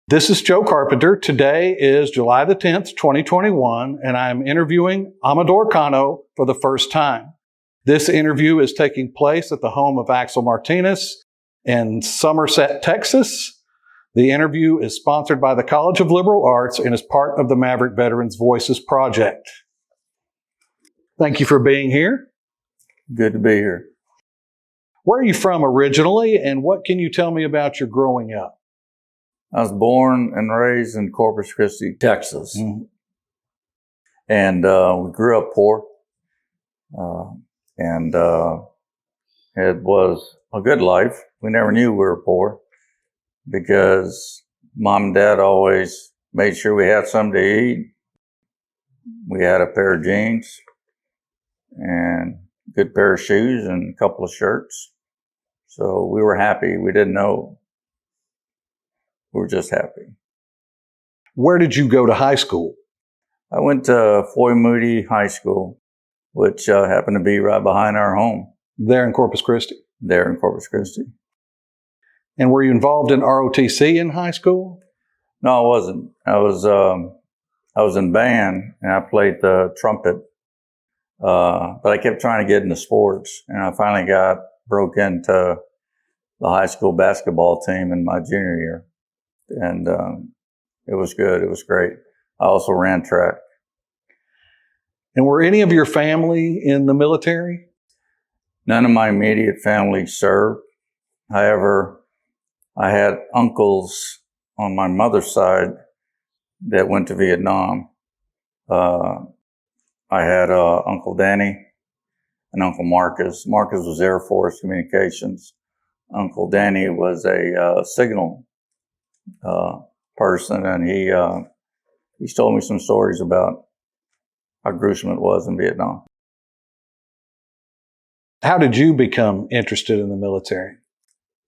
This is Joe Carpenter. Today is July the 10th, 2021, and I'm interviewing Amador Cano for the first time. This interview is taking place at the home of Axel Martinez in Somerset, Texas. The interview is sponsored by the College of Liberal Arts and is part of the Maverick Veterans Voices Project. Thank you for being here. Good to be here. Where are you from originally, and what can you tell me about your growing up? I was born and raised in Corpus Christi, Texas. Mm-hmm. And we grew up poor. And it was a good life. We never knew we were poor because mom and dad always made sure we had something to eat. We had a pair of jeans and a good pair of shoes and a couple of shirts. So we were happy. We didn't know. We were just happy. Where did you go to high school? I went to Foy Moody High School, which happened to be right behind our home. There in Corpus Christi? There in Corpus Christi. And were you involved in ROTC in high school? No, I wasn't. I was in band, and I played the trumpet. But I kept trying to get into sports, and I finally broke into the high school basketball team in my junior year. And it was good. It was great. I also ran track. And were any of your family in the military? None of my immediate family served. However, I had uncles on my mother's side that went to Vietnam. I had Uncle Danny and Uncle Marcus. Marcus was Air Force Communications. Uncle Danny was a signal person, and he's told me some stories about how gruesome it was in Vietnam. How did you become interested in the military?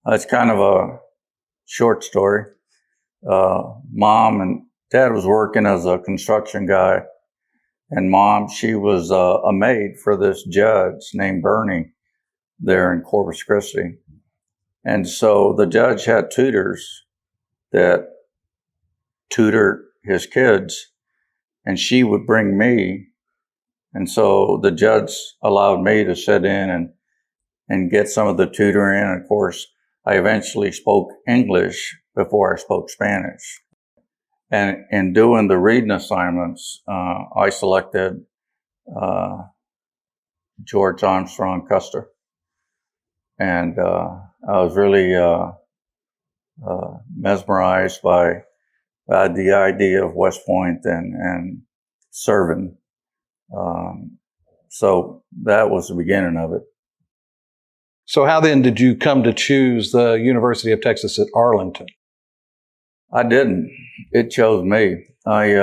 It's kind of a short story. Mom and dad was working as a construction guy, and mom, she was a maid for this judge named Bernie there in Corpus Christi. And so the judge had tutors that tutored his kids, and she would bring me. And so the judge allowed me to sit in and get some of the tutoring. And of course, I eventually spoke English before I spoke Spanish. And in doing the reading assignments, I selected George Armstrong Custer. And I was really mesmerized by the idea of West Point and serving. So that was the beginning of it. So how then did you come to choose the University of Texas at Arlington? I didn't. It chose me. I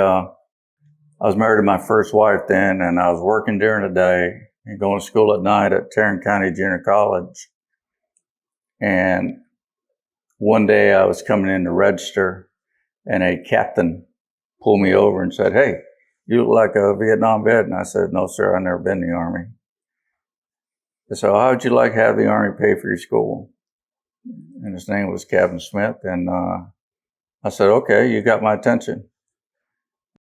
was married to my first wife then, and I was working during the day and going to school at night at Tarrant County Junior College. And one day I was coming in to register, and a captain pulled me over and said, "Hey, you look like a Vietnam vet." And I said, "No, sir, I've never been in the Army." So how would you like to have the Army pay for your school? And his name was Captain Smith. And I said, "Okay, you got my attention."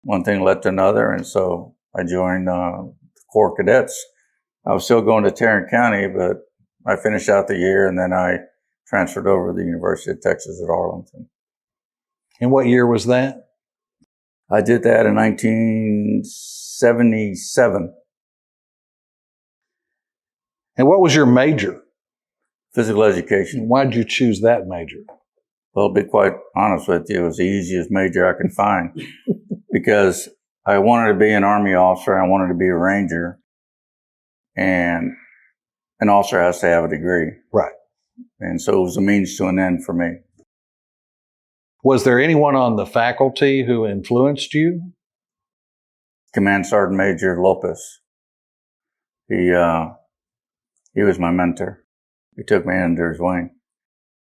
One thing led to another, and so I joined the Corps Cadets. I was still going to Tarrant County, but I finished out the year, and then I transferred over to the University of Texas at Arlington. And what year was that? I did that in 1977. And what was your major? Physical education. Why did you choose that major? Well, to be quite honest with you, it was the easiest major I could find because I wanted to be an Army officer. I wanted to be a Ranger. And an officer has to have a degree. Right. And so it was a means to an end for me. Was there anyone on the faculty who influenced you? Command Sergeant Major Lopez. He was my mentor. He took me under his wing.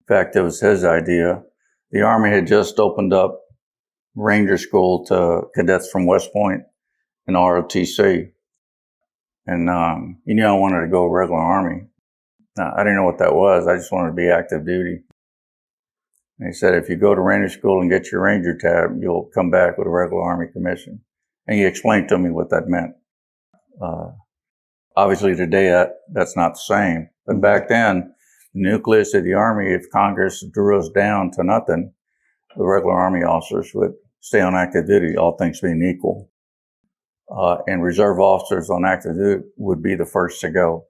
In fact, it was his idea. The Army had just opened up Ranger School to cadets from West Point and ROTC. And he knew I wanted to go regular Army. I didn't know what that was. I just wanted to be active duty. And he said, if you go to Ranger School and get your Ranger tab, you'll come back with a regular Army commission. And he explained to me what that meant. Obviously today that's not the same. But back then, the nucleus of the Army, if Congress drew us down to nothing, the regular Army officers would stay on active duty, all things being equal. And reserve officers on active duty would be the first to go.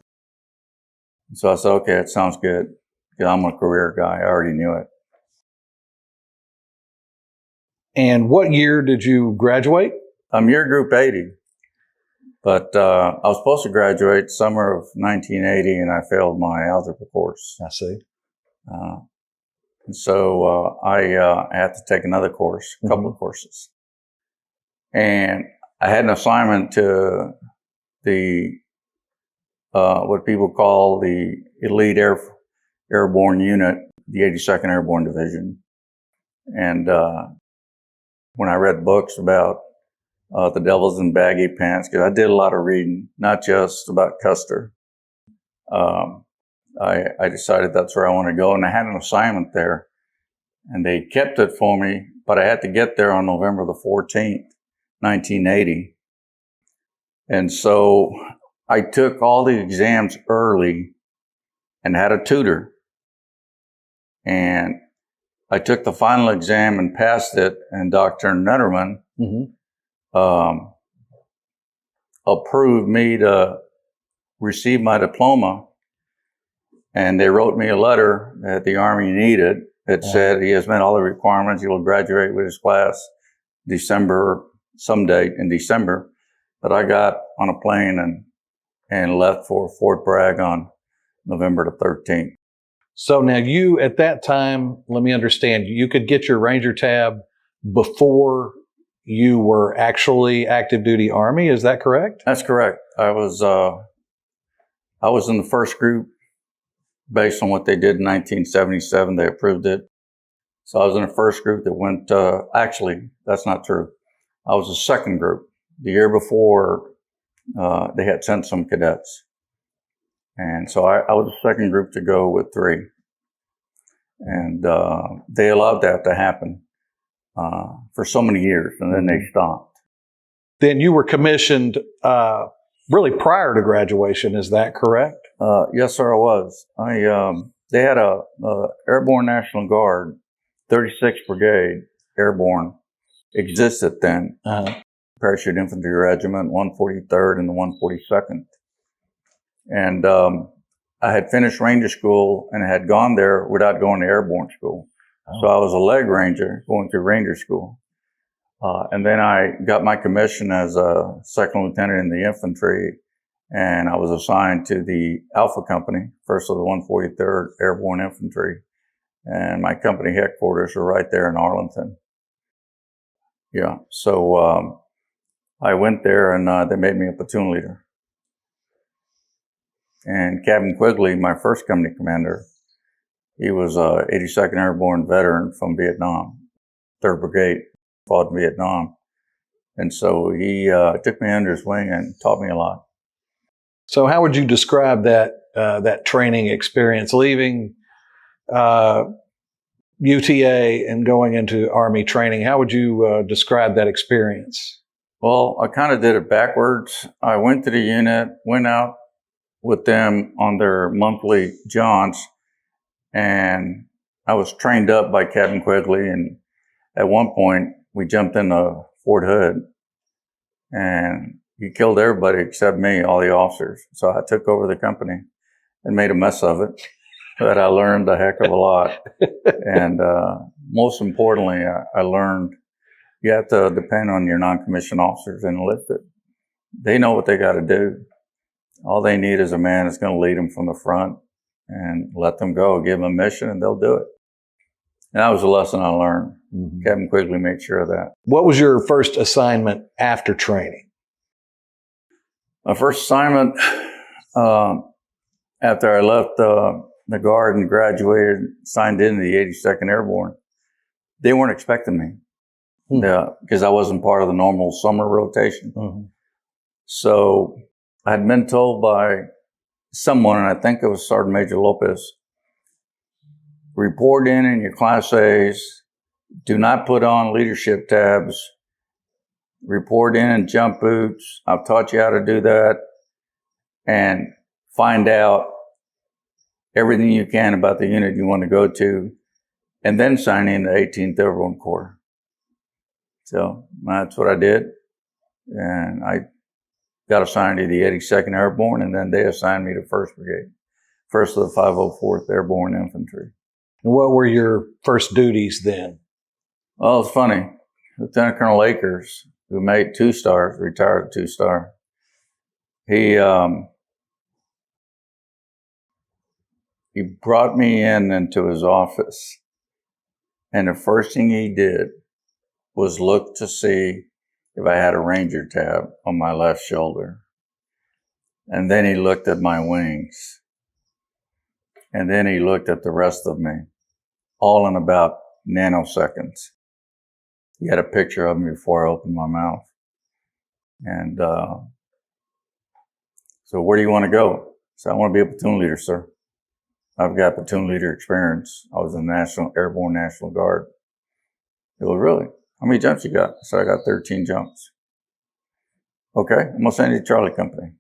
So I said, okay, that sounds good. Because I'm a career guy. I already knew it. And what year did you graduate? I'm year group 80. But I was supposed to graduate summer of 1980, and I failed my algebra course. I see. And so I had to take another course, a couple of courses. And I had an assignment to the what people call the Elite Airborne Unit, the 82nd Airborne Division. And when I read books about the devils in baggy pants, because I did a lot of reading, not just about Custer, I decided that's where I want to go. And I had an assignment there, and they kept it for me, but I had to get there on November the 14th, 1980. And so I took all the exams early and had a tutor. And I took the final exam and passed it, and Dr. Netterman approved me to receive my diploma. And they wrote me a letter that the Army needed. It said he has met all the requirements. He will graduate with his class December, some date in December. But I got on a plane and left for Fort Bragg on November the 13th. So now you, at that time, let me understand, you could get your Ranger tab before you were actually active duty Army. Is that correct? That's correct. I was in the first group based on what they did in 1977. They approved it. So I was in the first group that went, actually, that's not true. I was the second group. The year before, they had sent some cadets. And so I was the second group to go with 3. And they allowed that to happen for so many years, and then they stopped. Then you were commissioned really prior to graduation, is that correct? Yes, sir, I was. They had a Airborne National Guard, 36th Brigade Airborne, existed then. Parachute Infantry Regiment, 143rd and the 142nd. And I had finished Ranger School and had gone there without going to Airborne School. So I was a leg ranger going through Ranger School. And then I got my commission as a second lieutenant in the infantry, and I was assigned to the Alpha Company, first of the 143rd Airborne Infantry. And my company headquarters are right there in Arlington. Yeah, so I went there, and they made me a platoon leader. And Captain Quigley, my first company commander, he was a 82nd Airborne veteran from Vietnam, 3rd Brigade, fought in Vietnam. And so he took me under his wing and taught me a lot. So how would you describe that training experience, leaving UTA and going into Army training? How would you describe that experience? Well, I kind of did it backwards. I went to the unit, went out with them on their monthly jaunts, and I was trained up by Captain Quigley. And at one point, we jumped into Fort Hood, and he killed everybody except me, all the officers. So I took over the company and made a mess of it. But I learned a heck of a lot. And most importantly, I learned you have to depend on your non-commissioned officers and enlisted. They know what they got to do. All they need is a man that's going to lead them from the front and let them go, give them a mission, and they'll do it. And that was a lesson I learned. Captain Quigley made sure of that. What was your first assignment after training? My first assignment after I left the Guard and graduated, signed into the 82nd Airborne, they weren't expecting me because I wasn't part of the normal summer rotation. So I had been told by someone, and I think it was Sergeant Major Lopez, report in your Class A's. Do not put on leadership tabs. Report in jump boots. I've taught you how to do that. And find out everything you can about the unit you want to go to, and then sign in the 18th Airborne Corps. So that's what I did. And I got assigned to the 82nd Airborne, and then they assigned me to 1st Brigade, 1st of the 504th Airborne Infantry. And what were your first duties then? Well, it's funny. Lieutenant Colonel Akers, who made 2 stars, retired 2-star. He brought me into his office, and the first thing he did was look to see if I had a Ranger tab on my left shoulder. And then he looked at my wings. And then he looked at the rest of me, all in about nanoseconds. He had a picture of me before I opened my mouth. And so where do you want to go? So I want to be a platoon leader, sir. I've got platoon leader experience. I was in the Airborne National Guard. He goes, really? How many jumps you got? I said, I got 13 jumps. Okay, I'm going to send you to Charlie Company.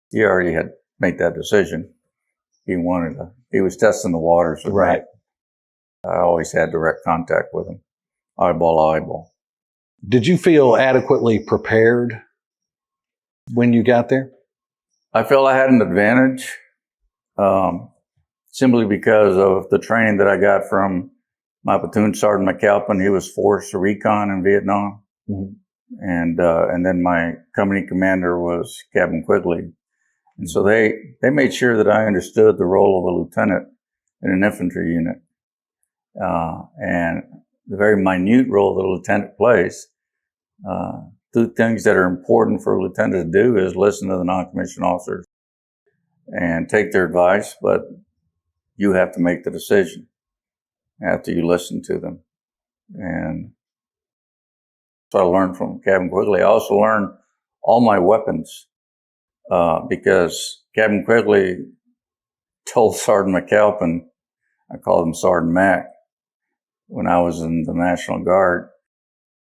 He already had made that decision. He was testing the waters with me. I always had direct contact with him, eyeball to eyeball. Did you feel adequately prepared when you got there? I felt I had an advantage, simply because of the training that I got from my platoon sergeant McAlpin. He was forced recon in Vietnam. Mm-hmm. And then my company commander was Captain Quigley. And so they made sure that I understood the role of a lieutenant in an infantry unit. And the very minute role that a lieutenant plays. 2 things that are important for a lieutenant to do is listen to the non-commissioned officers and take their advice, but you have to make the decision after you listen to them. And so I learned from Captain Quigley. I also learned all my weapons because Captain Quigley told Sergeant McAlpin, I called him Sergeant Mac, when I was in the National Guard.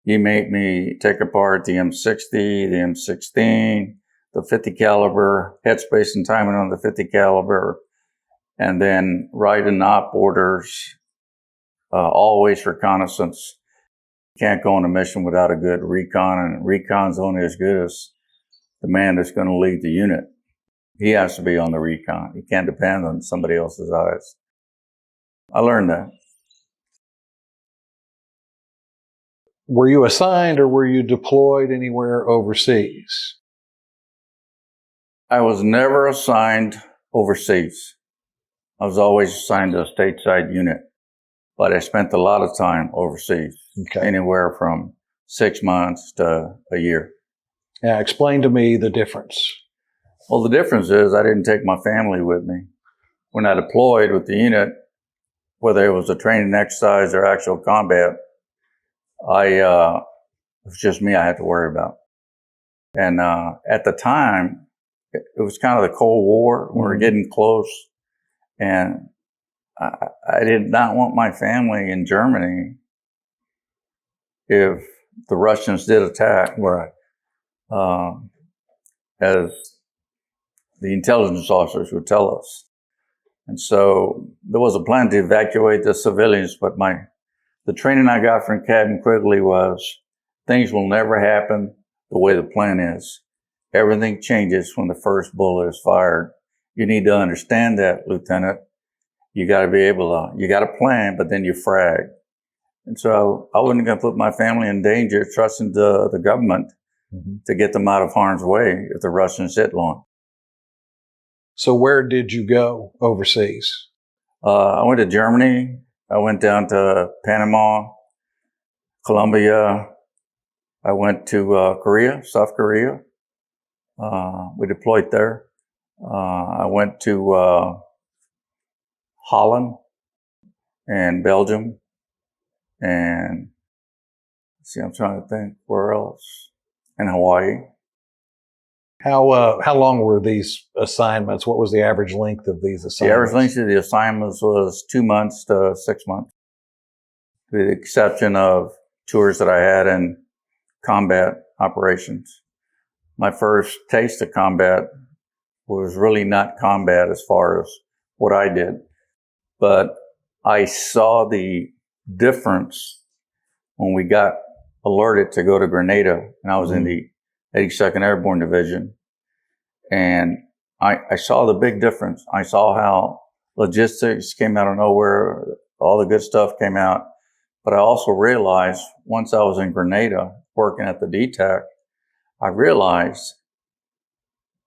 He made me take apart the M60, the M16, the 50 caliber, headspace and timing on the 50 caliber, and then write in op orders, always reconnaissance. You can't go on a mission without a good recon, and recon's only as good as the man that's going to lead the unit. He has to be on the recon. He can't depend on somebody else's eyes. I learned that. Were you assigned or were you deployed anywhere overseas? I was never assigned overseas. I was always assigned to a stateside unit, but I spent a lot of time overseas, anywhere from 6 months to a year. Yeah, explain to me the difference. Well, the difference is I didn't take my family with me. When I deployed with the unit, whether it was a training exercise or actual combat, it was just me I had to worry about. And at the time, it was kind of the Cold War. We were getting close. And I did not want my family in Germany if the Russians did attack. Right. As the intelligence officers would tell us. And so there was a plan to evacuate the civilians, but the training I got from Captain Quigley was things will never happen the way the plan is. Everything changes when the first bullet is fired. You need to understand that, Lieutenant. You got to be able to, you got a plan, but then you frag. And so I wasn't going to put my family in danger, trusting the government to get them out of harm's way if the Russians hit launch. So where did you go overseas? I went to Germany. I went down to Panama, Colombia. I went to Korea, South Korea. We deployed there. I went to Holland and Belgium. And I'm trying to think where else. And Hawaii. How long were these assignments? What was the average length of these The assignments? average length of the assignments was 2 months to 6 months, with the exception of tours that I had in combat operations. My first taste of combat was really not combat as far as what I did, but I saw the difference when we got alerted to go to Grenada, and I was in the 82nd Airborne Division, and I saw the big difference. I saw how logistics came out of nowhere, all the good stuff came out, but I also realized once I was in Grenada working at the DTAC, I realized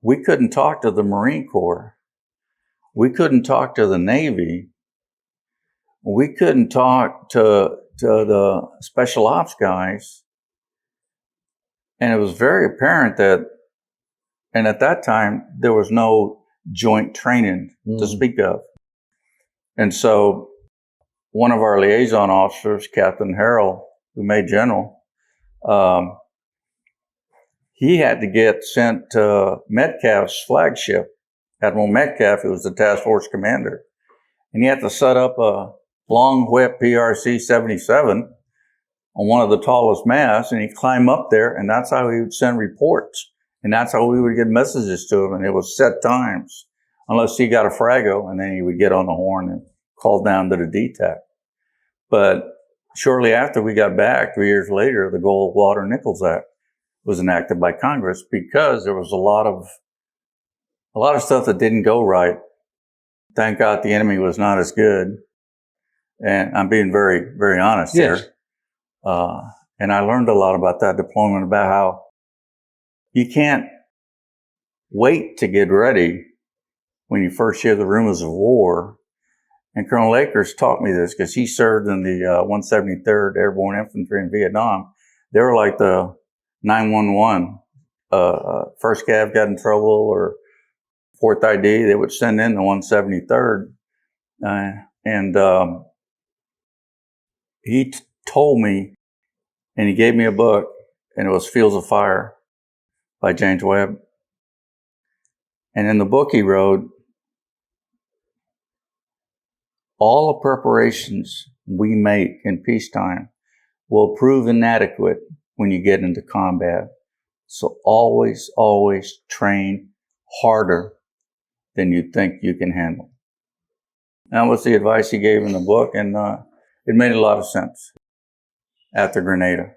we couldn't talk to the Marine Corps. We couldn't talk to the Navy. We couldn't talk to the special ops guys. And it was very apparent that, and at that time, there was no joint training to speak of. And so one of our liaison officers, Captain Harrell, who made general, he had to get sent to Metcalf's flagship. Admiral Metcalf, who was the task force commander. And he had to set up a long whip PRC-77 on one of the tallest masts, and he'd climb up there, and that's how he would send reports. And that's how we would get messages to him, and it was set times, unless he got a frago, and then he would get on the horn and call down to the DTAC. But shortly after we got back, 3 years later, the Goldwater-Nichols Act was enacted by Congress because there was a lot of stuff that didn't go right. Thank God the enemy was not as good. And I'm being very, very honest Yes. here. And I learned a lot about that deployment, about how you can't wait to get ready when you first hear the rumors of war. And Colonel Akers taught me this because he served in the 173rd Airborne Infantry in Vietnam. They were like the 911. First cav got in trouble or fourth ID, they would send in the 173rd. He told me, and he gave me a book, and it was Fields of Fire by James Webb. And in the book he wrote, all the preparations we make in peacetime will prove inadequate when you get into combat. So always, always train harder than you think you can handle. That was the advice he gave in the book, and it made a lot of sense after Grenada.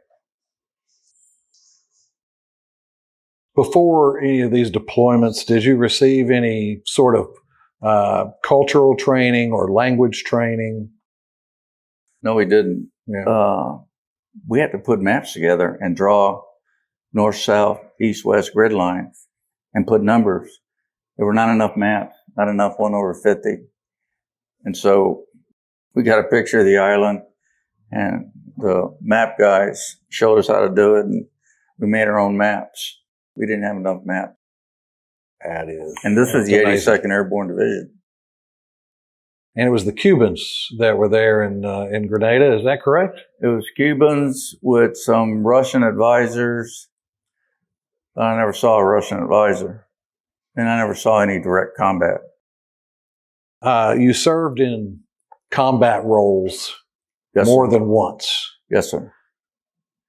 Before any of these deployments, did you receive any sort of cultural training or language training? No, we didn't. Yeah. We had to put maps together and draw north, south, east, west grid lines and put numbers. There were not enough maps, not enough 1/50. And so we got a picture of the island, and the map guys showed us how to do it, and we made our own maps. We didn't have enough maps. That is. And this is the amazing. 82nd Airborne Division. And it was the Cubans that were there in Grenada. Is that correct? It was Cubans with some Russian advisors. I never saw a Russian advisor, and I never saw any direct combat. You served in combat roles Yes, more sir. than once. Yes, sir.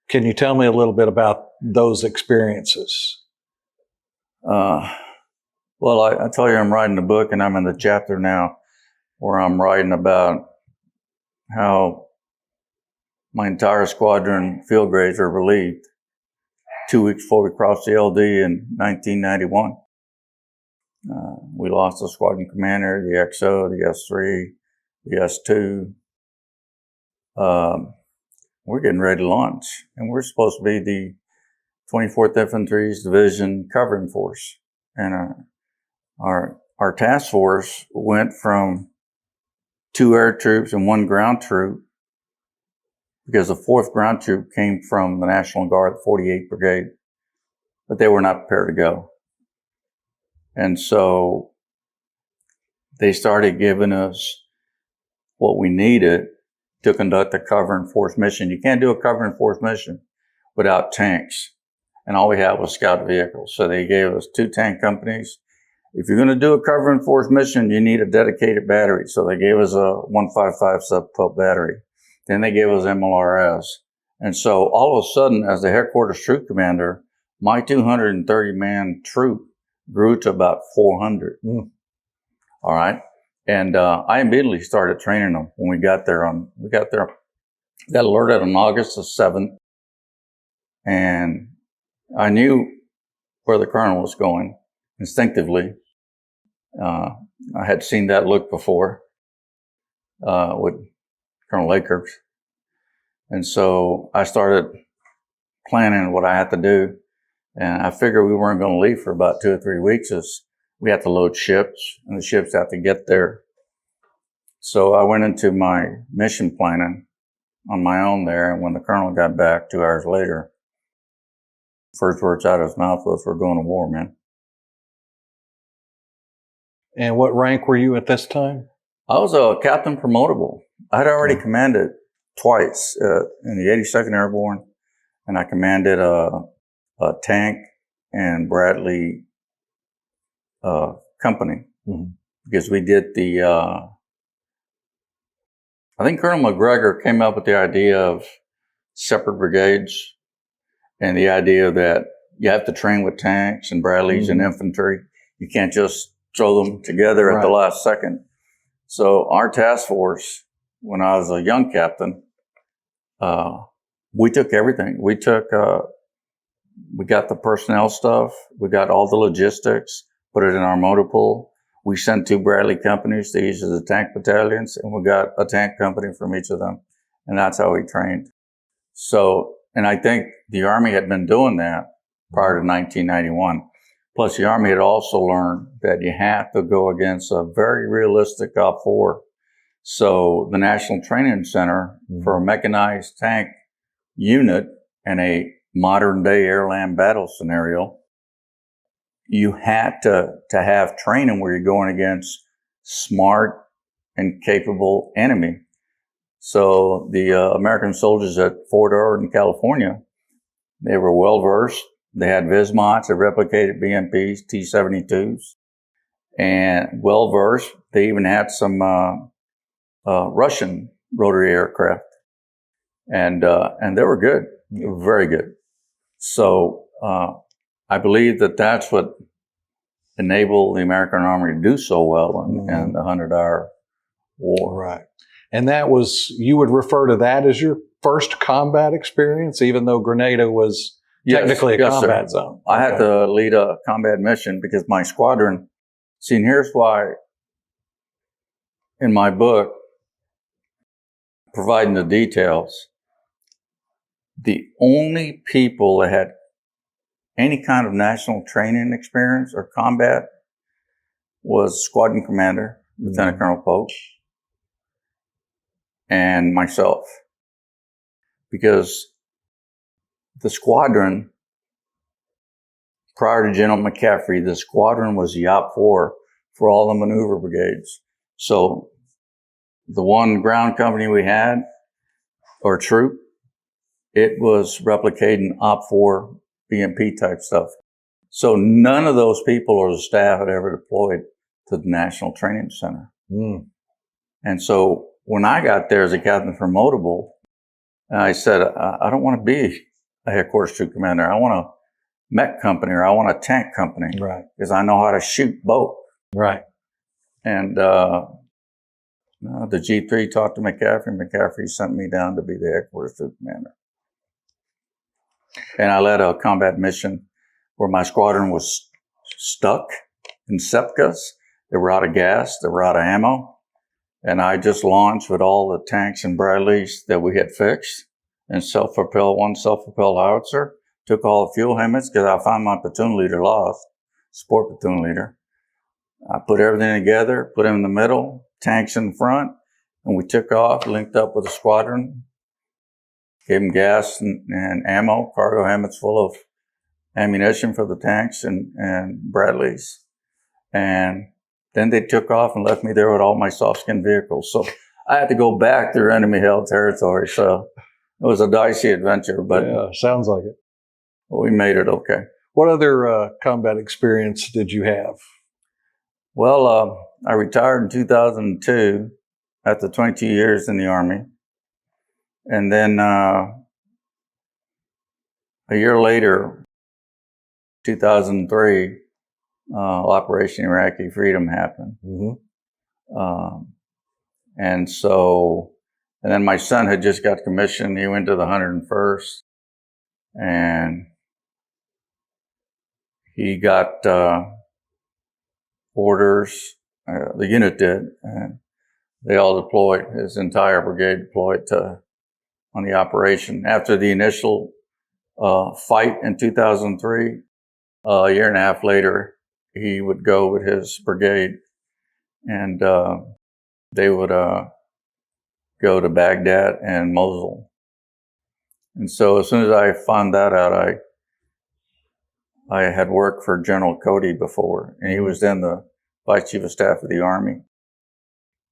Can you tell me a little bit about those experiences? Well, I tell you, I'm writing a book, and I'm in the chapter now where I'm writing about how my entire squadron field grades were relieved 2 weeks before we crossed the LD in 1991. We lost the squadron commander, the XO, the S3, the S2. We're getting ready to launch, and we're supposed to be the 24th Infantry's Division covering force. And our task force went from 2 air troops and 1 ground troop, because the 4th ground troop came from the National Guard, the 48th Brigade, but they were not prepared to go. And so they started giving us what we needed to conduct a cover and force mission. You can't do a cover and force mission without tanks. and all we had was scout vehicles. So they gave us 2 tank companies. If you're going to do a cover and force mission, you need a dedicated battery. So they gave us a 155 sub-12 battery. Then they gave us MLRS. And so all of a sudden, as the headquarters troop commander, my 230-man troop grew to about 400. All right. And I immediately started training them when we got there. Got alerted on August the 7th. And I knew where the colonel was going instinctively. I had seen that look before with Colonel Lakers. And so I started planning what I had to do. And I figured we weren't going to leave for about 2 or 3 weeks. We had to load ships, and the ships had to get there. So I went into my mission planning on my own there. And when the colonel got back 2 hours later, first words out of his mouth was, "We're going to war, man." And what rank were you at this time? I was a captain promotable. I had already commanded twice in the 82nd Airborne, and I commanded a tank and Bradley company because we did I think Colonel McGregor came up with the idea of separate brigades and the idea that you have to train with tanks and Bradleys and infantry. You can't just throw them together at the last second. So our task force, when I was a young captain, we took everything. We got the personnel stuff. We got all the logistics, put it in our motor pool. We sent 2 Bradley companies to each of the tank battalions, and we got a tank company from each of them. And that's how we trained. So, and I think the Army had been doing that prior to 1991. Plus, the Army had also learned that you had to go against a very realistic OPFOR. So the National Training Center for a mechanized tank unit and a modern-day air-land battle scenario, you had to have training where you're going against smart and capable enemy. So the American soldiers at Fort Ord in California, they were well-versed. They had Vismots that replicated BMPs, T-72s, and well-versed. They even had some Russian rotary aircraft. And they were good. They were very good. So I believe that that's what enabled the American Army to do so well in the 100-Hour War. Right. And that was, you would refer to that as your first combat experience, even though Grenada was technically a combat zone. I had to lead a combat mission because my squadron, see, and here's why in my book, providing the details, the only people that had any kind of national training experience or combat was squadron commander, Lieutenant Colonel Pope, and myself. Because the squadron, prior to General McCaffrey, the squadron was the OPFOR for all the maneuver brigades. So the one ground company we had, or troop, it was replicating OPFOR BMP type stuff. So none of those people or the staff had ever deployed to the National Training Center. And so when I got there as a captain promotable, I said, I don't want to be a headquarters troop commander. I want a mech company or I want a tank company. Right. Because I know how to shoot both. Right. And the G3 talked to McCaffrey. McCaffrey sent me down to be the headquarters troop commander. And I led a combat mission where my squadron was stuck in Sepkas. They were out of gas. They were out of ammo. And I just launched with all the tanks and Bradleys that we had fixed and one self-propelled howitzer. Took all the fuel helmets because I found my platoon leader lost, support platoon leader. I put everything together, put him in the middle, tanks in front, and we took off, linked up with the squadron, gave them gas and ammo, cargo helmets full of ammunition for the tanks and Bradleys. And then they took off and left me there with all my soft-skin vehicles. So I had to go back through enemy-held territory. So it was a dicey adventure. But yeah, sounds like it. we made it okay. What other combat experience did you have? Well, I retired in 2002 after 22 years in the Army. And then a year later, 2003, Operation Iraqi Freedom happened. And then my son had just got commissioned. He went to the 101st, and he got orders. The unit did, and they all deployed. His entire brigade deployed on the operation. After the initial fight in 2003, a year and a half later, he would go with his brigade, and they would go to Baghdad and Mosul. And so as soon as I found that out, I had worked for General Cody before, and he was then the Vice Chief of Staff of the Army.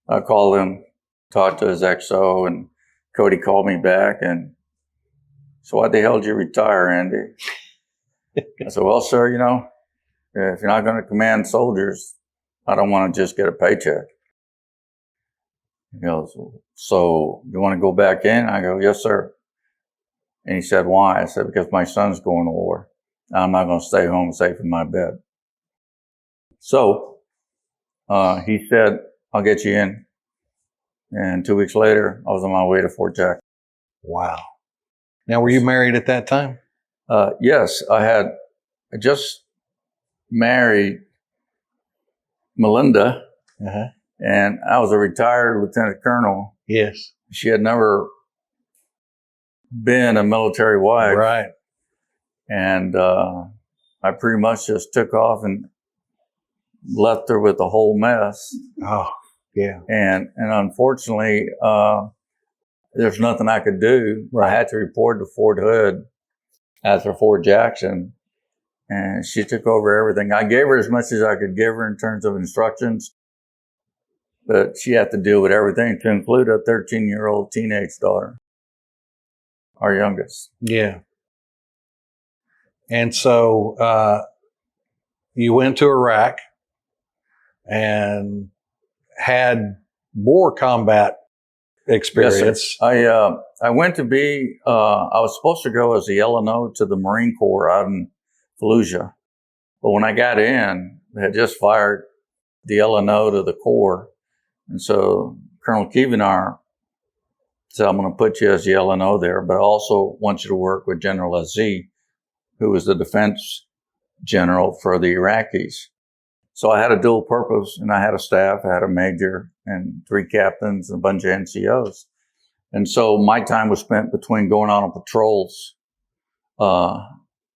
I called him, talked to his XO, and Cody called me back and, "So why the hell did you retire, Andy?" I said, "Well, sir, if you're not going to command soldiers, I don't want to just get a paycheck." He goes, "So you want to go back in?" I go, "Yes, sir." And he said, "Why?" I said, "Because my son's going to war. I'm not going to stay home safe in my bed." So he said, "I'll get you in." And 2 weeks later, I was on my way to Fort Jackson. Wow. Now, were you married at that time? Yes, I just married Melinda, and I was a retired lieutenant colonel. Yes. She had never been a military wife. Right. And I pretty much just took off and left her with the whole mess. Oh, yeah. And unfortunately, there's nothing I could do. Right. I had to report to Fort Hood after Fort Jackson, and she took over everything. I gave her as much as I could give her in terms of instructions, but she had to deal with everything, to include a 13-year-old teenage daughter, our youngest. Yeah. And so you went to Iraq and had more combat experience. Yes, I went to be, I was supposed to go as a LNO to the Marine Corps out in Fallujah. But when I got in, they had just fired the LNO to the Corps. And so Colonel Kievanar said, "I'm going to put you as the LNO there, but I also want you to work with General Aziz, who was the defense general for the Iraqis." So I had a dual purpose, and I had a staff. I had a major and 3 captains and a bunch of NCOs. And so my time was spent between going out on patrols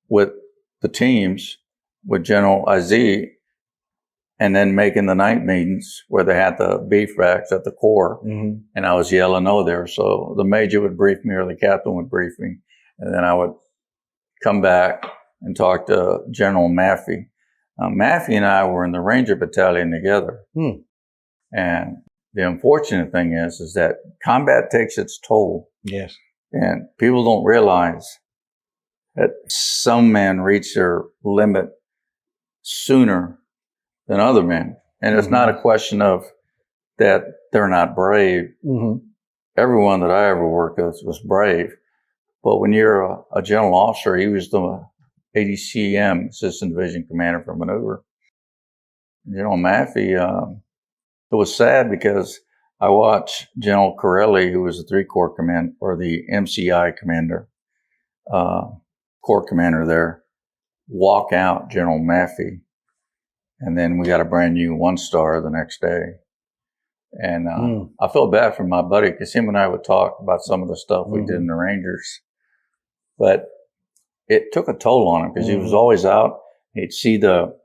with the teams, with General Aziz, and then making the night meetings where they had the beef racks at the Corps. And I was the LNO there. So the major would brief me or the captain would brief me. And then I would come back and talk to General Maffey. Maffey and I were in the Ranger Battalion together. And the unfortunate thing is that combat takes its toll. Yes. And people don't realize that some men reach their limit sooner than other men. And it's not a question of that they're not brave. Everyone that I ever worked with was brave. But when you're a general officer, he was the ADCM, Assistant Division Commander for Maneuver. General Maffey, it was sad because I watched General Corelli, who was the 3 Corps commander, or the MCI commander, Corps commander there, walk out General Maffey. And then we got a brand new 1-star the next day. And I felt bad for my buddy because him and I would talk about some of the stuff we did in the Rangers. But it took a toll on him because he was always out. He'd see the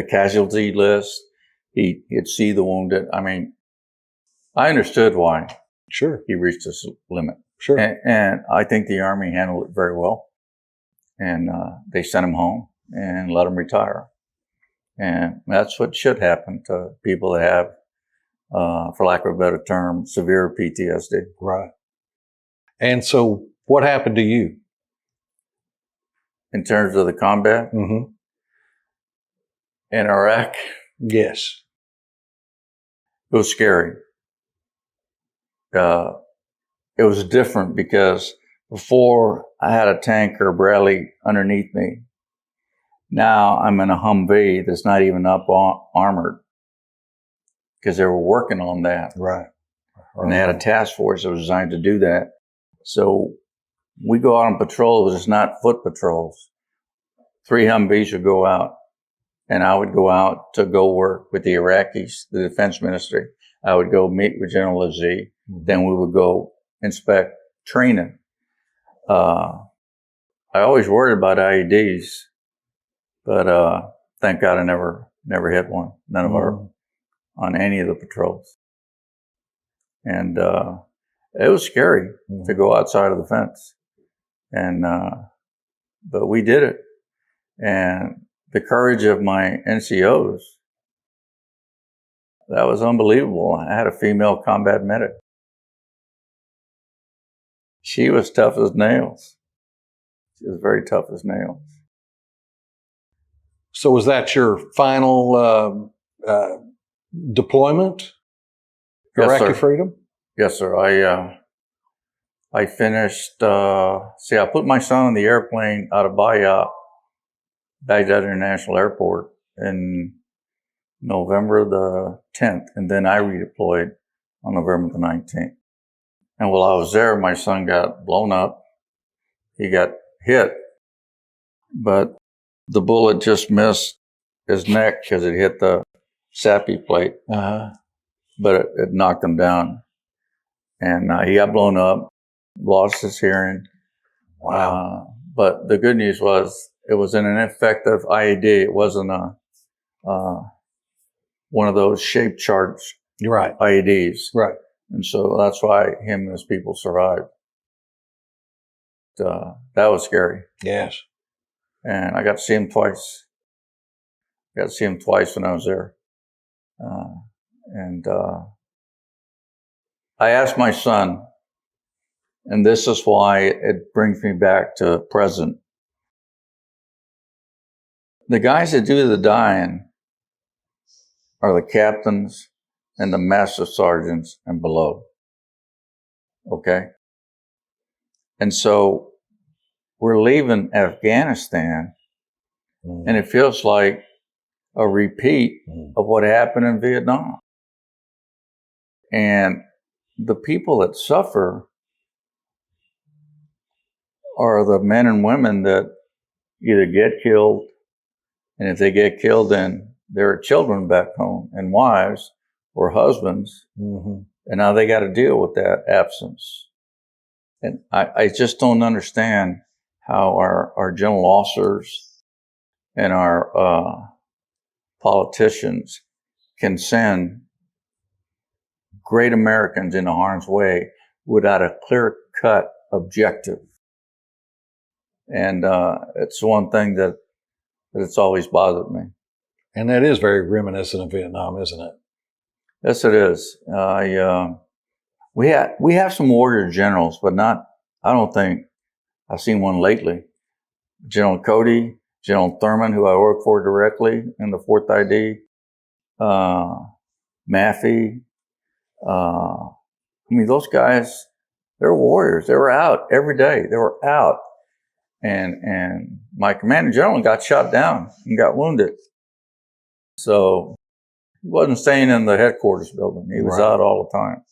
casualty list. He'd see the wounded. I mean, I understood why. Sure. He reached this limit. Sure. And I think the Army handled it very well. And they sent him home and let him retire. And that's what should happen to people that have, for lack of a better term, severe PTSD. Right. And so what happened to you? in terms of the combat Mm-hmm. in Iraq, Yes. it was scary. It was different because before I had a tank or a Bradley underneath me. Now I'm in a Humvee that's not even armored because they were working on that. Right. And they had a task force that was designed to do that. So we go out on patrols, it's not foot patrols. 3 Humvees would go out, and I would go out to go work with the Iraqis, the defense ministry. I would go meet with General Aziz. Mm-hmm. Then we would go inspect training. I always worried about IEDs, but thank God I never hit one. None of our on any of the patrols. And it was scary to go outside of the fence. And but we did it. And the courage of my NCOs, that was unbelievable. I had a female combat medic. She was tough as nails. She was very tough as nails. So was that your final deployment? Yes, Iraqi sir. freedom? Yes, sir. I finished, I put my son on the airplane out of Baghdad International Airport in November the 10th, and then I redeployed on November the 19th. And while I was there, my son got blown up. He got hit, but the bullet just missed his neck because it hit the SAPI plate, but it knocked him down. And he got blown up, lost his hearing. Wow. But the good news was it was an ineffective IED. It wasn't one of those shape charge Right. IEDs. Right. And so that's why him and his people survived. That was scary. Yes. And I got to see him twice. Got to see him twice when I was there. And I asked my son, and this is why it brings me back to present. The guys that do the dying are the captains and the master sergeants and below. Okay? And so we're leaving Afghanistan, and it feels like a repeat of what happened in Vietnam. And the people that suffer are the men and women that either get killed, and if they get killed, then there are children back home and wives or husbands, and now they got to deal with that absence. And I just don't understand how our general officers and our politicians can send great Americans into harm's way without a clear-cut objective. And it's one thing that it's always bothered me. And that is very reminiscent of Vietnam, isn't it? Yes, it is. We have some warrior generals, but I don't think I've seen one lately. General Cody, General Thurman, who I work for directly in the 4th ID, Maffey. Those guys, they're warriors. They were out every day. They were out. And my commanding general got shot down and got wounded. So he wasn't staying in the headquarters building. He was out all the time.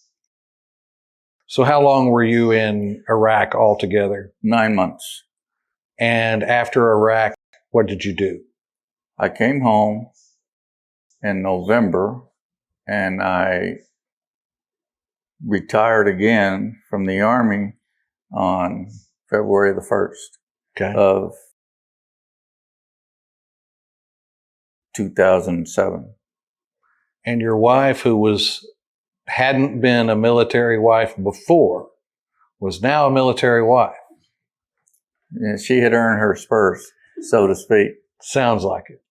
So how long were you in Iraq altogether? 9 months. And after Iraq, what did you do? I came home in November, and I retired again from the Army on February the 1st of 2007. And your wife, who hadn't been a military wife before, was now a military wife. Yeah, she had earned her spurs, so to speak. Sounds like it.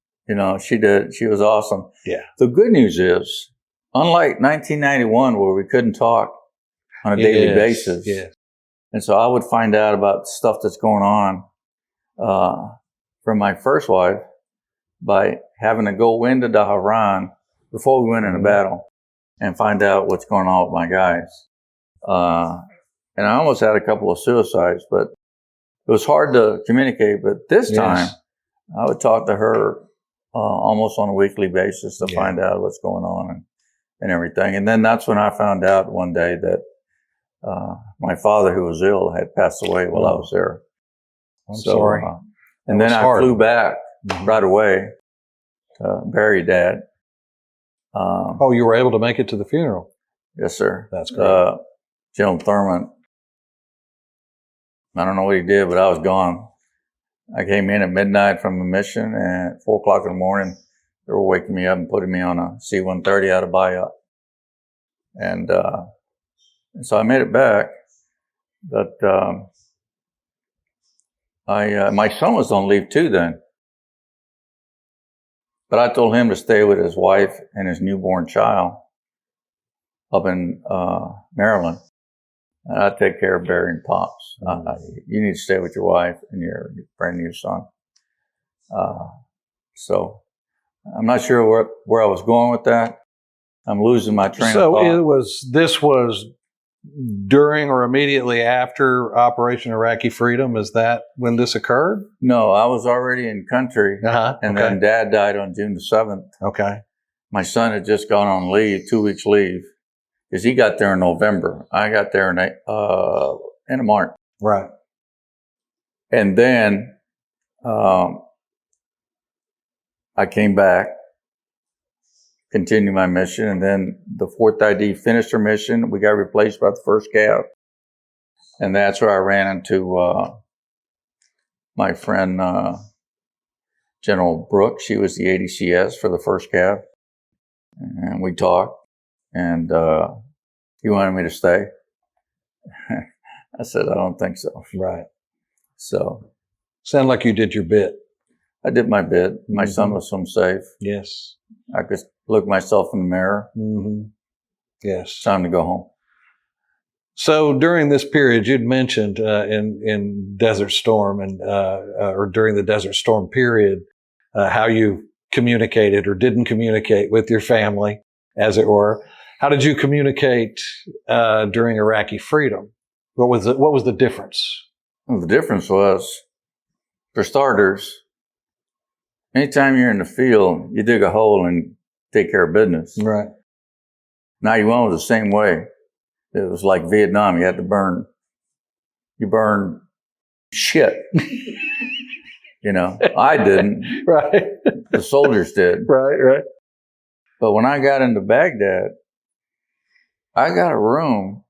She did. She was awesome. Yeah. The good news is, unlike 1991, where we couldn't talk on a daily basis, and so I would find out about stuff that's going on from my first wife by having to go into Dhahran before we went into battle and find out what's going on with my guys. And I almost had a couple of suicides, but it was hard to communicate. But this time, I would talk to her almost on a weekly basis to find out what's going on and everything. And then that's when I found out one day that my father, who was ill, had passed away while I was there. I'm sorry. And then I flew back right away to bury Dad. Oh, you were able to make it to the funeral? Yes, sir. That's great. General Thurman, I don't know what he did, but I was gone. I came in at midnight from a mission, and at 4 o'clock in the morning, they were waking me up and putting me on a C-130 out of Bayat. And so I made it back, but my son was on leave too then. But I told him to stay with his wife and his newborn child up in Maryland. And I'd take care of burying Pops. You need to stay with your wife and your brand new son. So I'm not sure where I was going with that. I'm losing my train of thought. So this was during or immediately after Operation Iraqi Freedom? Is that when this occurred? No, I was already in country. And then Dad died on June the 7th. Okay. My son had just gone on leave, 2 weeks leave, because he got there in November. I got there in end of March. Right. And then I came back, continued my mission, and then the 4th ID finished her mission. We got replaced by the 1st Cav. And that's where I ran into my friend General Brooks. She was the ADCS for the 1st Cav. And we talked, and he wanted me to stay. I said, I don't think so. Right. So. Sound like you did your bit. I did my bit. My son was home safe. Yes. I could look myself in the mirror. Yes. It's time to go home. So during this period, you'd mentioned in Desert Storm or during the Desert Storm period, how you communicated or didn't communicate with your family, as it were. How did you communicate during Iraqi Freedom? What was the difference? Well, the difference was, for starters, anytime you're in the field, you dig a hole and take care of business. Right. 91 was the same way. It was like Vietnam. You had to burn shit. You know, I didn't. Right. The soldiers did. Right. But when I got into Baghdad, I got a room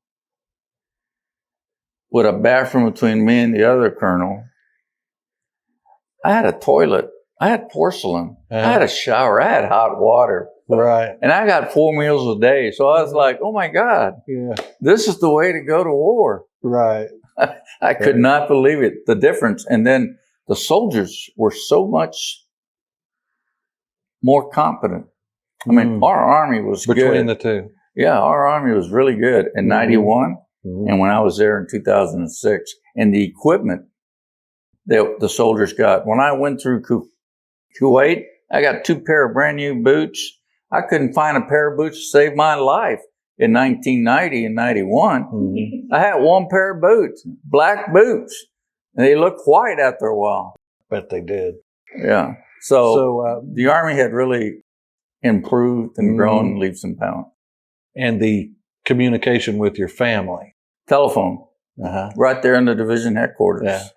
with a bathroom between me and the other colonel. I had a toilet. I had porcelain. I had a shower. I had hot water. Right. And I got 4 meals a day. So I was like, oh my God, this is the way to go to war. Right. I could not believe it, the difference. And then the soldiers were so much more competent. I mean, our army was good. Between the two. Yeah, our army was really good in 91 and when I was there in 2006. And the equipment that the soldiers got. When I went through Kuwait, I got 2 pair of brand new boots. I couldn't find a pair of boots to save my life in 1990 and 91. I had 1 pair of boots, black boots. And they looked white after a while. Bet they did. Yeah. So the Army had really improved and grown leaps and bounds. And the communication with your family? Telephone. Right there in the division headquarters. Yeah.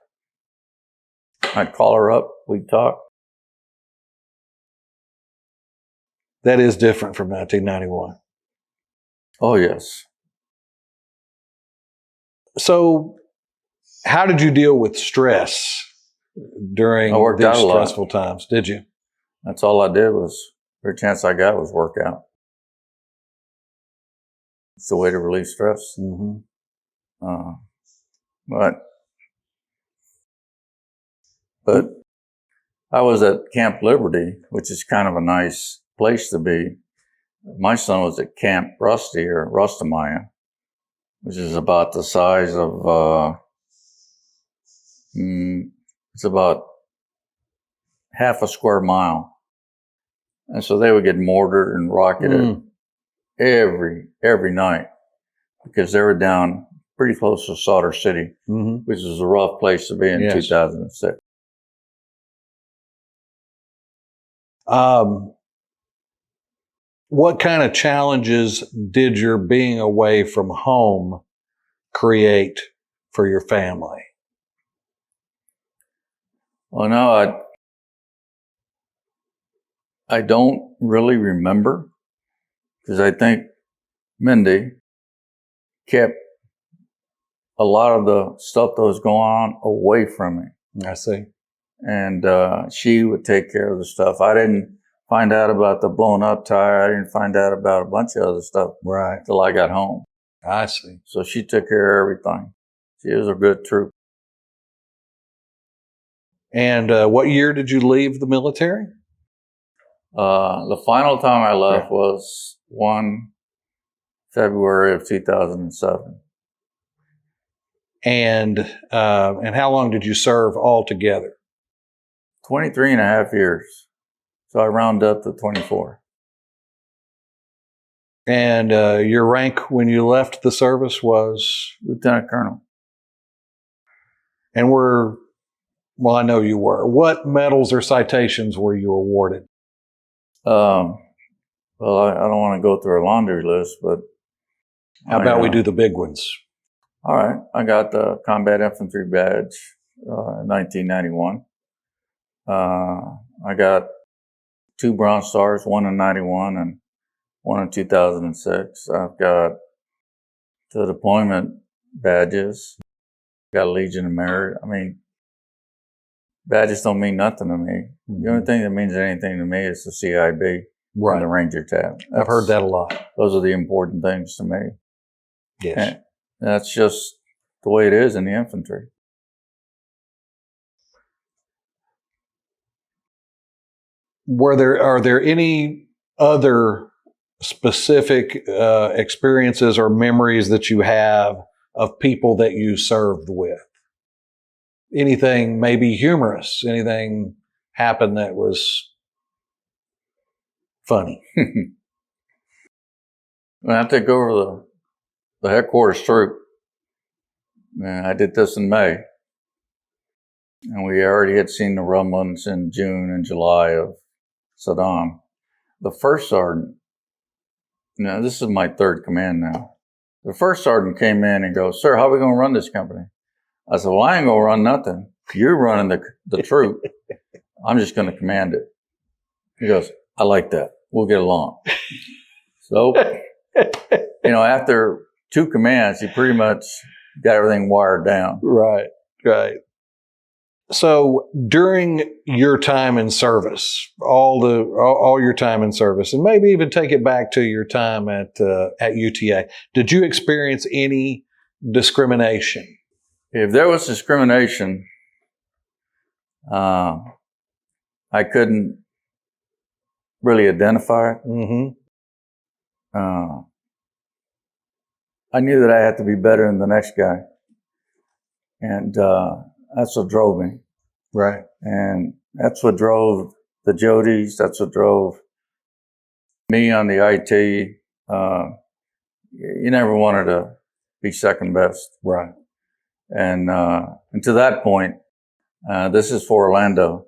I'd call her up. We'd talk. That is different from 1991. Oh, yes. So how did you deal with stress during these stressful times? Did you? That's all I did was, every chance I got was work out. It's the way to relieve stress. But I was at Camp Liberty, which is kind of a nice place to be. My son was at Camp Rusty or Rustamaya, which is about the size of It's about half a square mile. And so they would get mortared and rocketed every night because they were down pretty close to Solder City, which is a rough place to be in 2006. What kind of challenges did your being away from home create for your family? Well, no, I don't really remember because I think Mindy kept a lot of the stuff that was going on away from me. I see. And she would take care of the stuff. I didn't find out about the blown up tire. I didn't find out about a bunch of other stuff till I got home. I see. So she took care of everything. She was a good troop. And what year did you leave the military? The final time I left was 1 February of 2007. And how long did you serve altogether? 23 and a half years. So I round up to 24. And your rank when you left the service was? Lieutenant Colonel. And well, I know you were. What medals or citations were you awarded? Well, I don't want to go through a laundry list, but... How about we do the big ones? All right. I got the Combat Infantry Badge in 1991. I got 2 Bronze Stars, one in 91 and one in 2006. I've got the deployment badges. Got a Legion of Merit. I mean, badges don't mean nothing to me. The only thing that means anything to me is the CIB and the Ranger tab. I've heard that a lot. Those are the important things to me. Yes. And that's just the way it is in the infantry. Are there any other specific experiences or memories that you have of people that you served with? Anything maybe humorous? Anything happened that was funny? When I took over the headquarters troop, and I did this in May, and we already had seen the rumblings in June and July of Saddam. The first sergeant, this is my third command now. The first sergeant came in and goes, "Sir, how are we going to run this company?" I said, "Well, I ain't going to run nothing. You're running the troop. I'm just going to command it." He goes, "I like that. We'll get along." So, after 2 commands, he pretty much got everything wired down. Right. So during your time in service, all your time in service, and maybe even take it back to your time at UTA, did you experience any discrimination? If there was discrimination, I couldn't really identify it. I knew that I had to be better than the next guy. And that's what drove me. Right. And that's what drove the Jodies. That's what drove me on the IT. You never wanted to be second best. Right. And to that point, this is for Orlando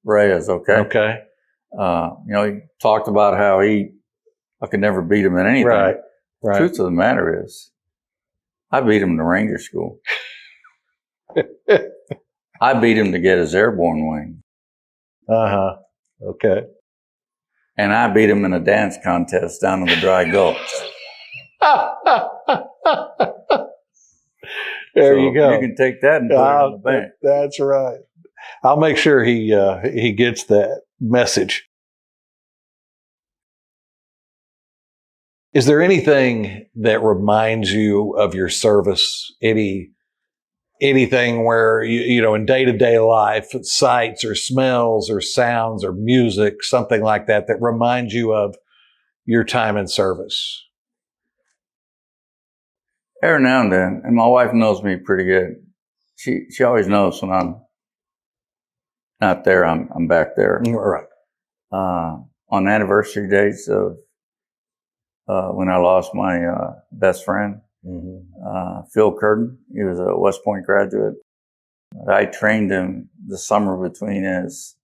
Reyes, okay? Okay. He talked about how I could never beat him in anything. Right. The truth of the matter is, I beat him in the Ranger School. I beat him to get his airborne wing. Okay. And I beat him in a dance contest down in the Dry Gulch. There you go. You can take that and put it in the bank. That's right. I'll make sure he gets that message. Is there anything that reminds you of your service? Anything where in day-to-day life, sights or smells or sounds or music, something like that reminds you of your time in service? Every now and then, and my wife knows me pretty good. She always knows when I'm not there. I'm back there. All right. On anniversary dates of when I lost my best friend, Phil Curtin. He was a West Point graduate. I trained him the summer between his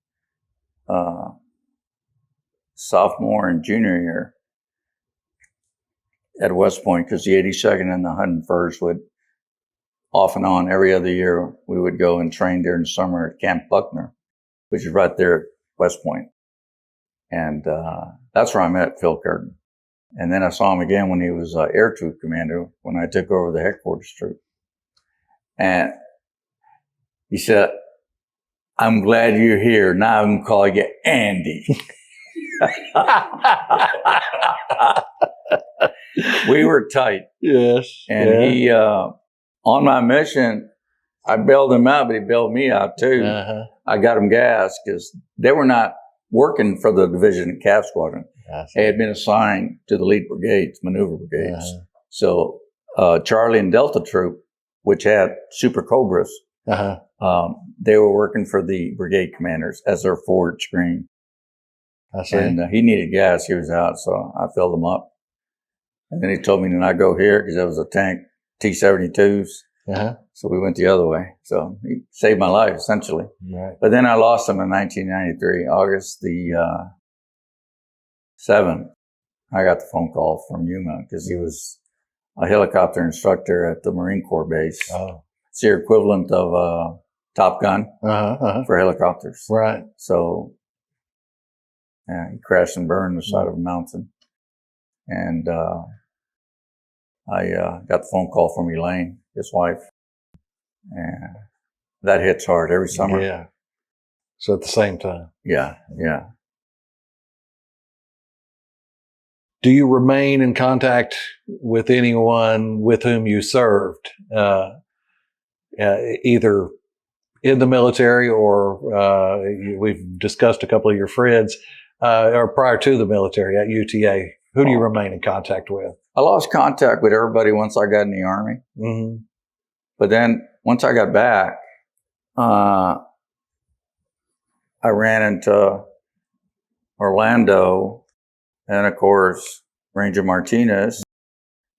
sophomore and junior year at West Point, because the 82nd and the 101st would off and on every other year, we would go and train during the summer at Camp Buckner, which is right there at West Point. And that's where I met Phil Curtin. And then I saw him again when he was air troop commander, when I took over the headquarters troop. And he said, "I'm glad you're here. Now I'm going to call you Andy." We were tight. Yes. And he, on my mission, I bailed him out, but he bailed me out too. I got him gas because they were not working for the division in Cap Squadron. They had been assigned to the lead brigades, maneuver brigades. So Charlie and Delta Troop, which had Super Cobras, they were working for the brigade commanders as their forward screen. And he needed gas. He was out, so I filled him up. And then he told me to not go here because there was a tank, T-72s. So we went the other way. So he saved my life, essentially. But then I lost him in 1993, August the 7th. I got the phone call from Yuma because he was a helicopter instructor at the Marine Corps base. It's the equivalent of Top Gun for helicopters. Right. So he crashed and burned on the side of a mountain. And I got the phone call from Elaine, his wife. And that hits hard every summer. Yeah. So at the same time. Yeah. Do you remain in contact with anyone with whom you served, either in the military or we've discussed a couple of your friends, or prior to the military at UTA? Who do you remain in contact with? I lost contact with everybody once I got in the Army. But then once I got back, I ran into Orlando and, of course, Ranger Martinez.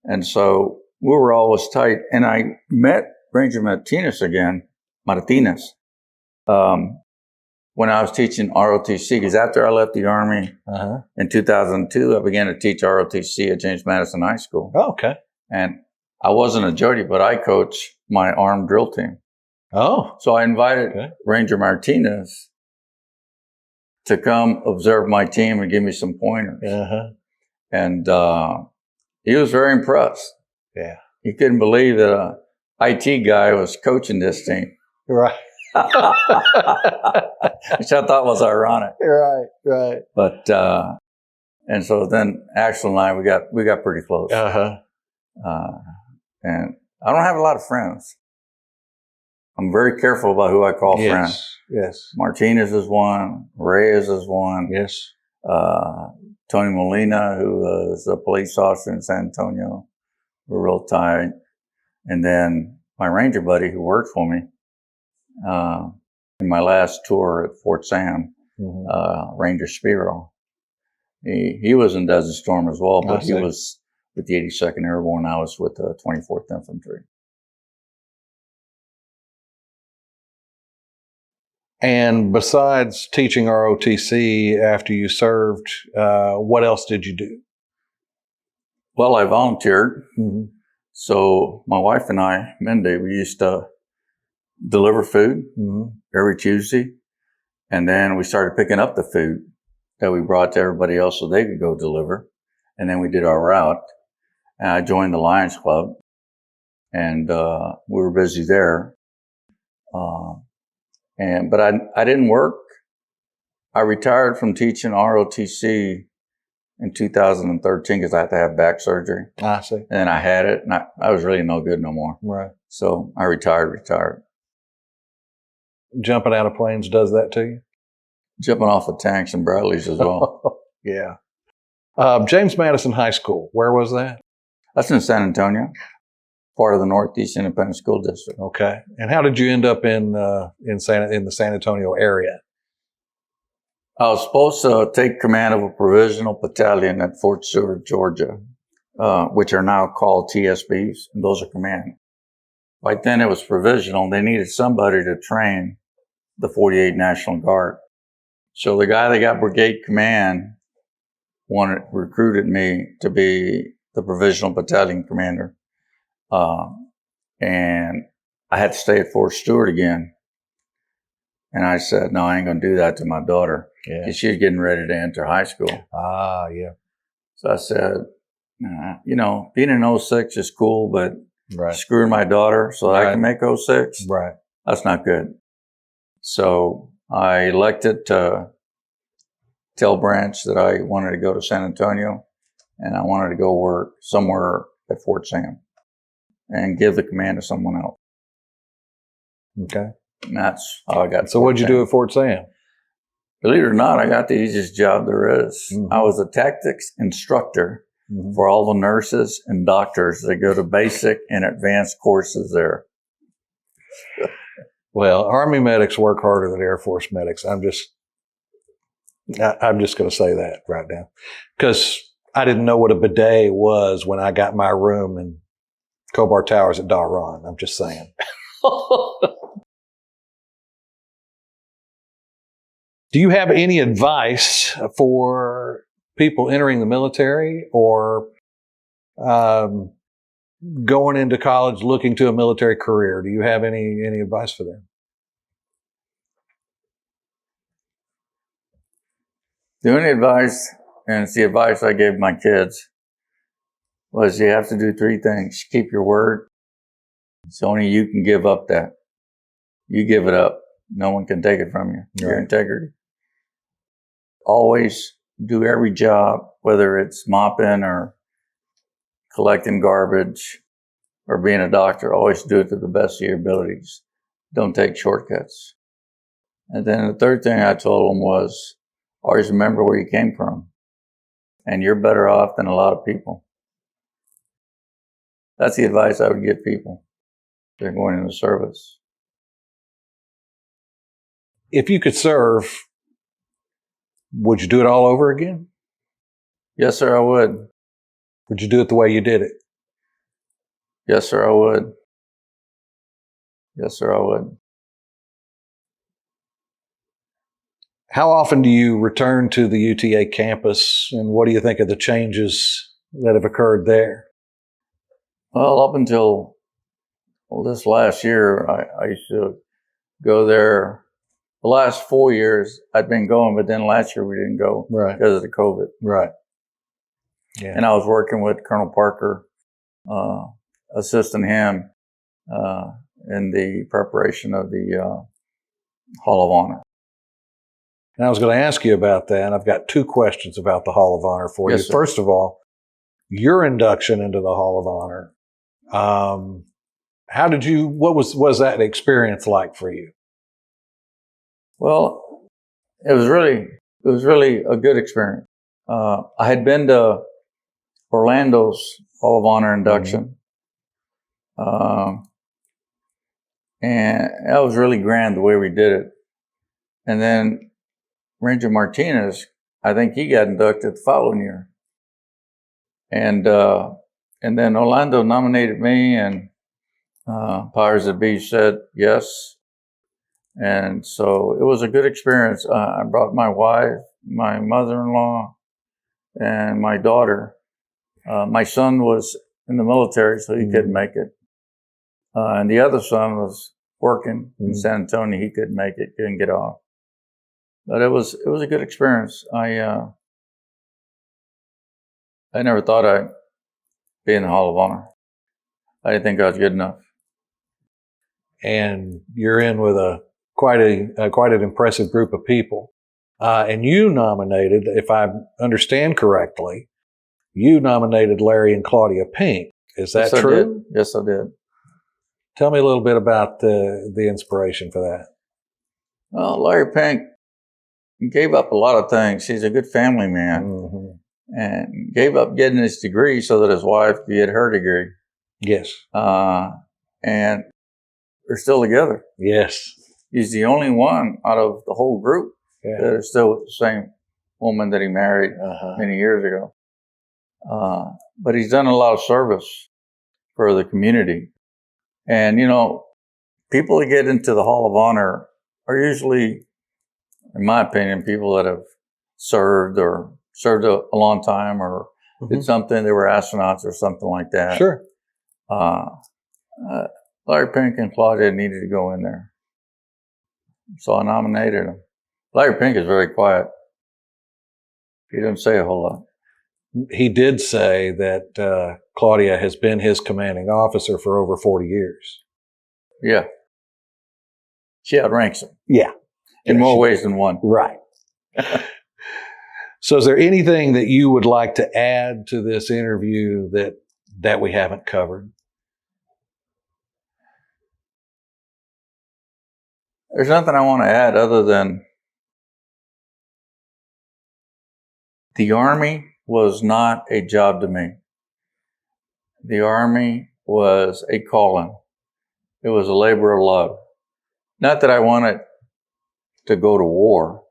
And so we were always tight. And I met Ranger Martinez again, when I was teaching ROTC, because after I left the Army in 2002, I began to teach ROTC at James Madison High School. Oh, okay. And I wasn't a Jody, but I coached my armed drill team. Oh. So I invited Ranger Martinez to come observe my team and give me some pointers. And he was very impressed. Yeah. He couldn't believe that a IT guy was coaching this team. Right. Which I thought was ironic. Right. But and so then Axel and I we got pretty close. And I don't have a lot of friends. I'm very careful about who I call friends. Yes. Martinez is one. Reyes is one. Yes. Tony Molina, who was a police officer in San Antonio, we're real tight. And then my Ranger buddy who worked for me in my last tour at Fort Sam, Ranger Spiro. He was in Desert Storm as well, but he was with the 82nd Airborne. I was with the 24th Infantry. And besides teaching ROTC after you served, what else did you do? Well, I volunteered. So my wife and I, Mindy, we used to deliver food every Tuesday. And then we started picking up the food that we brought to everybody else so they could go deliver. And then we did our route. And I joined the Lions Club. And we were busy there. But I didn't work. I retired from teaching ROTC in 2013 because I had to have back surgery. I see. And I had it, and I was really no good no more. Right. So I retired. Jumping out of planes does that to you? Jumping off of tanks and Bradleys as well. Yeah. James Madison High School, where was that? That's in San Antonio, part of the Northeast Independent School District. Okay. And how did you end up in the San Antonio area? I was supposed to take command of a provisional battalion at Fort Stewart, Georgia, which are now called TSBs, and those are command. Back then it was provisional. They needed somebody to train the 48 National Guard. So the guy that got brigade command recruited me to be the provisional battalion commander. And I had to stay at Fort Stewart again. And I said, no, I ain't going to do that to my daughter. Yeah. She was getting ready to enter high school. Ah, yeah. So I said, being in 06 is cool, but Right. screwing my daughter so that I can make 06, Right. that's not good. So I elected to tell Branch that I wanted to go to San Antonio and I wanted to go work somewhere at Fort Sam and give the command to someone else. Okay. And that's how I got. So what'd you do at Fort Sam? Believe it or not, I got the easiest job there is. Mm-hmm. I was a tactics instructor for all the nurses and doctors that go to basic and advanced courses there. Well, Army medics work harder than Air Force medics. I'm just going to say that right now, because I didn't know what a bidet was when I got my room in Cobar Towers at Daron. I'm just saying. Do you have any advice for people entering the military or going into college looking to a military career? Do you have any advice for them? The only advice, and it's the advice I gave my kids, was you have to do three things. Keep your word. It's only you can give up that. You give it up. No one can take it from you. Right. Your integrity. Always do every job, whether it's mopping or collecting garbage or being a doctor. Always do it to the best of your abilities. Don't take shortcuts. And then the third thing I told them was, always remember where you came from. And you're better off than a lot of people. That's the advice I would give people. They're going into service. If you could serve, would you do it all over again? Yes, sir, I would. Would you do it the way you did it? Yes, sir, I would. Yes, sir, I would. How often do you return to the UTA campus, and what do you think of the changes that have occurred there? Well, up until this last year, I used to go there. The last 4 years, I'd been going, but then last year we didn't go because of the COVID. Right. Yeah. And I was working with Colonel Parker, assisting him in the preparation of the Hall of Honor. And I was going to ask you about that. I've got two questions about the Hall of Honor for you. Yes, sir. First of all, your induction into the Hall of Honor. What was that experience like for you? Well, it was really a good experience. I had been to Orlando's Hall of Honor induction. And that was really grand the way we did it. And then Ranger Martinez, I think he got inducted the following year. And then Orlando nominated me, and Powers of the Beach said yes. And so it was a good experience. I brought my wife, my mother-in-law, and my daughter. My son was in the military, so he couldn't make it. And the other son was working in San Antonio. He couldn't make it, couldn't get off. But it was a good experience. I never thought I'd be in the Hall of Honor. I didn't think I was good enough. And you're in with quite an impressive group of people. And you nominated, if I understand correctly, you nominated Larry and Claudia Pink. Is that true? Yes, I did. Tell me a little bit about the inspiration for that. Well, Larry Pink gave up a lot of things. He's a good family man, and gave up getting his degree so that his wife could get her degree. Yes. And they're still together. Yes. He's the only one out of the whole group Yeah. They're still the same woman that he married many years ago. But he's done a lot of service for the community. And, you know, people that get into the Hall of Honor are usually, in my opinion, people that have served a long time or did something. They were astronauts or something like that. Sure. Larry Pink and Claudia needed to go in there. So I nominated him. Larry Pink is very quiet. He doesn't say a whole lot. He did say that Claudia has been his commanding officer for over 40 years. Yeah. She outranks him. Yeah. In more ways than one. Right. So is there anything that you would like to add to this interview that we haven't covered? There's nothing I want to add other than the Army was not a job to me. The Army was a calling. It was a labor of love. Not that I wanted to go to war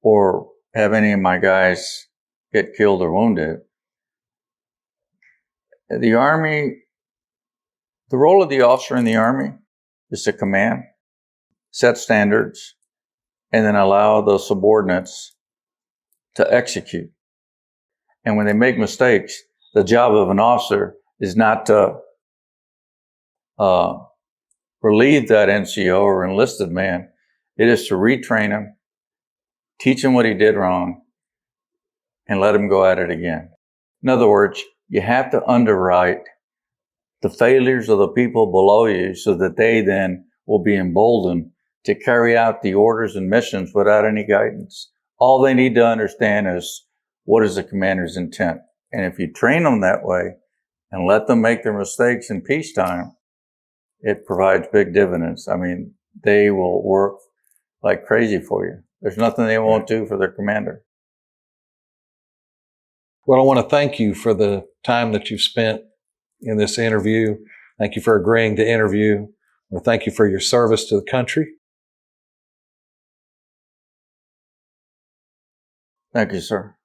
or have any of my guys get killed or wounded. The Army, the role of the officer in the Army is to command, set standards, and then allow the subordinates to execute. And when they make mistakes, the job of an officer is not to relieve that NCO or enlisted man. It is to retrain him, teach him what he did wrong, and let him go at it again. In other words, you have to underwrite the failures of the people below you so that they then will be emboldened to carry out the orders and missions without any guidance. All they need to understand is what is the commander's intent. And if you train them that way and let them make their mistakes in peacetime, it provides big dividends. I mean, they will work like crazy for you. There's nothing they won't do for their commander. Well, I want to thank you for the time that you've spent in this interview. Thank you for agreeing to interview. Well, thank you for your service to the country. Thank you, sir.